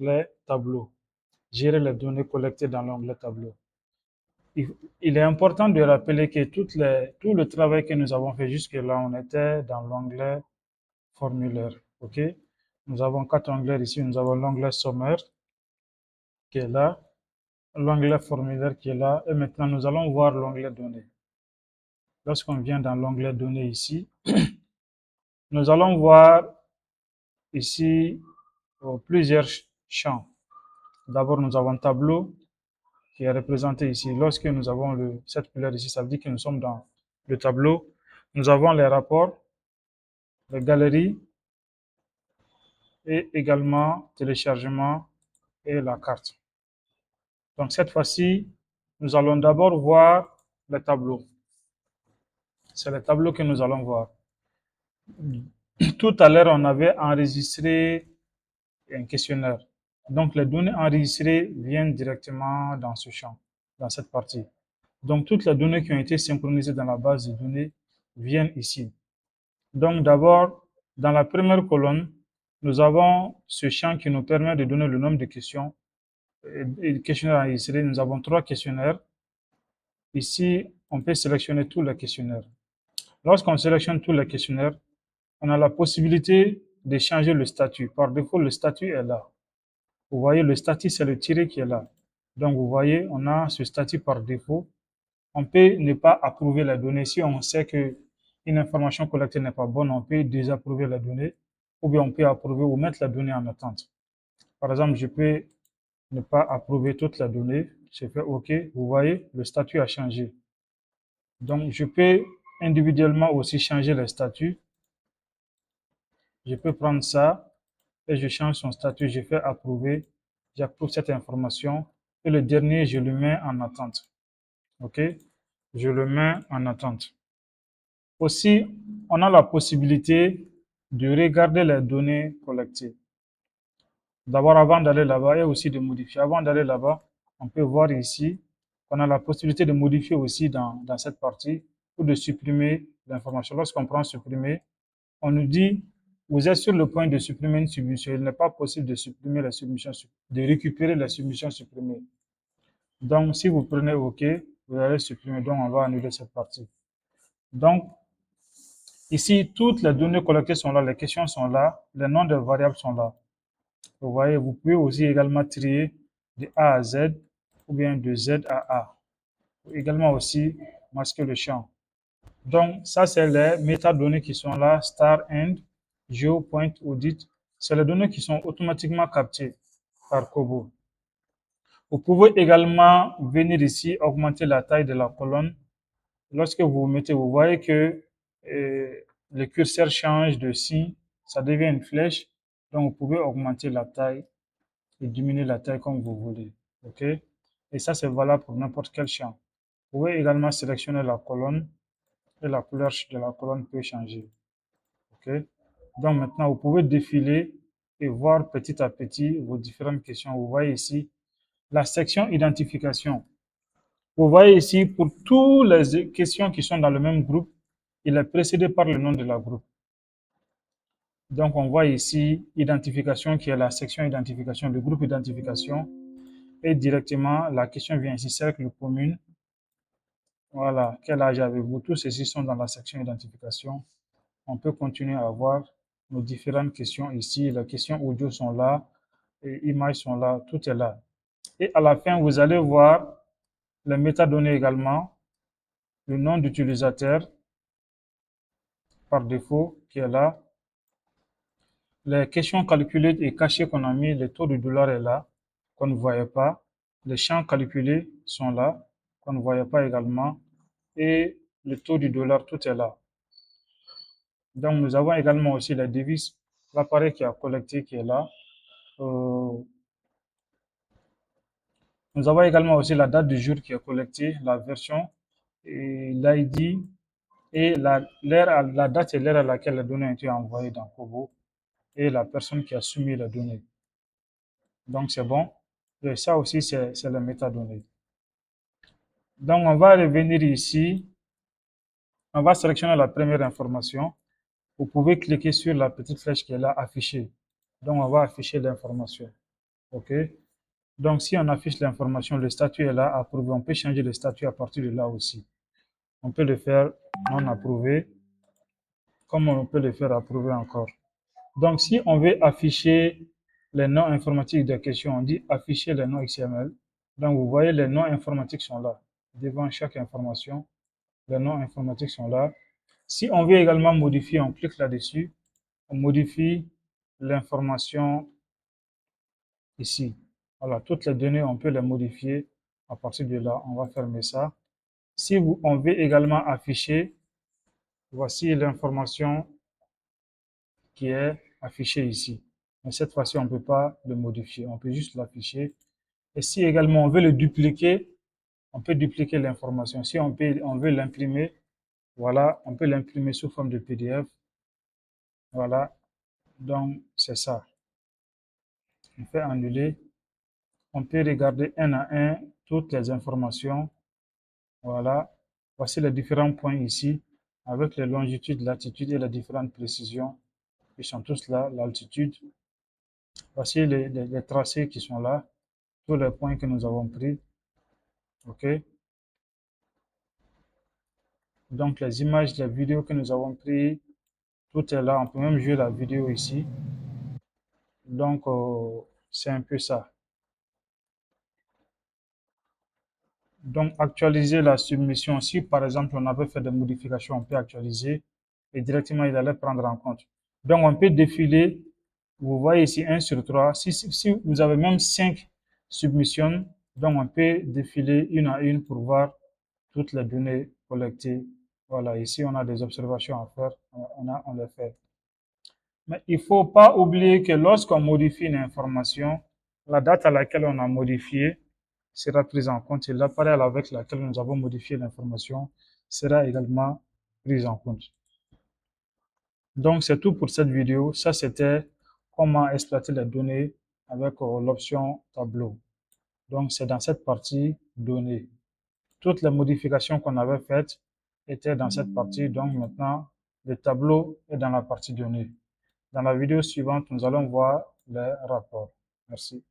l'onglet Tableau. Gérer les données collectées dans l'onglet Tableau. Il est important de rappeler que tout le travail que nous avons fait jusque-là, on était dans l'onglet Formulaire. OK? Nous avons 4 onglets ici. Nous avons l'onglet Sommaire qui est là, l'onglet Formulaire qui est là, et maintenant nous allons voir l'onglet Données. Lorsqu'on vient dans l'onglet Données ici, nous allons voir ici plusieurs champs. D'abord, nous avons Tableau qui est représenté ici. Lorsque nous avons cette couleur ici, ça veut dire que nous sommes dans le tableau. Nous avons les rapports, les galeries et également téléchargement et la carte. Donc cette fois-ci, nous allons d'abord voir les tableaux. C'est les tableaux que nous allons voir. Tout à l'heure, on avait enregistré un questionnaire. Donc les données enregistrées viennent directement dans ce champ, dans cette partie. Donc toutes les données qui ont été synchronisées dans la base de données viennent ici. Donc d'abord, dans la première colonne, nous avons ce champ qui nous permet de donner le nombre de questions et questionnaires enregistrés. Nous avons 3 questionnaires. Ici, on peut sélectionner tous les questionnaires. Lorsqu'on sélectionne tous les questionnaires, on a la possibilité de changer le statut. Par défaut, le statut est là. Vous voyez, le statut, c'est le tiret qui est là. Donc, vous voyez, on a ce statut par défaut. On peut ne pas approuver la donnée. Si on sait qu'une information collectée n'est pas bonne, on peut désapprouver la donnée, ou bien on peut approuver ou mettre la donnée en attente. Par exemple, je peux ne pas approuver toute la donnée. Je fais OK. Vous voyez, le statut a changé. Donc, je peux individuellement aussi changer le statut. Je peux prendre ça et je change son statut. Je fais approuver. J'approuve cette information. Et le dernier, je le mets en attente. OK? Je le mets en attente. Aussi, on a la possibilité de regarder les données collectées. D'abord, avant d'aller là-bas, et aussi de modifier. Avant d'aller là-bas, on peut voir ici qu'on a la possibilité de modifier aussi dans cette partie ou de supprimer l'information. Lorsqu'on prend supprimer, on nous dit, vous êtes sur le point de supprimer une submission. Il n'est pas possible de supprimer la submission, de récupérer la submission supprimée. Donc, si vous prenez OK, vous allez supprimer. Donc, on va annuler cette partie. Donc, ici, toutes les données collectées sont là, les questions sont là, les noms des variables sont là. Vous voyez, vous pouvez aussi également trier de A à Z ou bien de Z à A. Vous pouvez également aussi masquer le champ. Donc, ça, c'est les métadonnées qui sont là, star, end, geo, point, audit. C'est les données qui sont automatiquement captées par Kobo. Vous pouvez également venir ici, augmenter la taille de la colonne. Lorsque vous mettez, vous voyez que le curseur change de signe, ça devient une flèche. Donc, vous pouvez augmenter la taille et diminuer la taille comme vous voulez. OK? Et ça, c'est valable pour n'importe quel champ. Vous pouvez également sélectionner la colonne et la couleur de la colonne peut changer. OK? Donc, maintenant, vous pouvez défiler et voir petit à petit vos différentes questions. Vous voyez ici la section identification. Vous voyez ici, pour toutes les questions qui sont dans le même groupe, il est précédé par le nom de la groupe. Donc, on voit ici identification qui est la section identification, le groupe identification. Et directement, la question vient ici, cercle commune. Voilà, quel âge avez-vous? Tous ceci sont dans la section identification. On peut continuer à voir nos différentes questions ici. Les questions audio sont là, et images sont là, tout est là. Et à la fin, vous allez voir les métadonnées également, le nom d'utilisateur par défaut qui est là, les questions calculées et cachées qu'on a mis, le taux de dollar est là, qu'on ne voyait pas, les champs calculés sont là, qu'on ne voyait pas également, et le taux du dollar, tout est là. Donc nous avons également aussi la devise, l'appareil qui a collecté qui est là. Nous avons également aussi la date du jour qui est collectée, la version, l'ID et la date et l'heure à laquelle les données ont été envoyées dans Kobo et la personne qui a soumis les données. Donc c'est bon. Et ça aussi, c'est les métadonnées. Donc on va revenir ici. On va sélectionner la première information. Vous pouvez cliquer sur la petite flèche qui est là, afficher. Donc on va afficher l'information. OK? Donc, si on affiche l'information, le statut est là, approuvé, on peut changer le statut à partir de là aussi. On peut le faire non approuvé, comme on peut le faire approuvé encore. Donc, si on veut afficher les noms informatiques des questions, on dit afficher les noms XML. Donc, vous voyez, les noms informatiques sont là. Devant chaque information, les noms informatiques sont là. Si on veut également modifier, on clique là-dessus. On modifie l'information ici. Voilà, toutes les données, on peut les modifier. À partir de là, on va fermer ça. Si on veut également afficher, voici l'information qui est affichée ici. Mais cette fois-ci, on ne peut pas le modifier. On peut juste l'afficher. Et si également on veut le dupliquer, on peut dupliquer l'information. Si on veut l'imprimer, voilà, on peut l'imprimer sous forme de PDF. Voilà, donc c'est ça. On fait annuler. On peut regarder un à un toutes les informations. Voilà, voici les différents points ici, avec les longitudes, latitudes et les différentes précisions. Ils sont tous là, l'altitude. Voici les tracés qui sont là, tous les points que nous avons pris. OK? Donc les images, les vidéos que nous avons prises, tout est là. On peut même jouer la vidéo ici. Donc c'est un peu ça. Donc actualiser la submission. Si par exemple on avait fait des modifications, on peut actualiser et directement il allait prendre en compte. Donc on peut défiler. Vous voyez ici 1 sur 3. Si vous avez même 5 submissions, donc on peut défiler une à une pour voir toutes les données collectées. Voilà, ici on a des observations à faire, on les fait. Mais il ne faut pas oublier que lorsqu'on modifie une information, la date à laquelle on a modifié sera prise en compte et l'appareil avec lequel nous avons modifié l'information sera également prise en compte. Donc c'est tout pour cette vidéo. Ça c'était comment exploiter les données avec l'option tableau. Donc c'est dans cette partie données. Toutes les modifications qu'on avait faites étaient dans cette partie. Donc maintenant le tableau est dans la partie données. Dans la vidéo suivante, nous allons voir les rapports. Merci.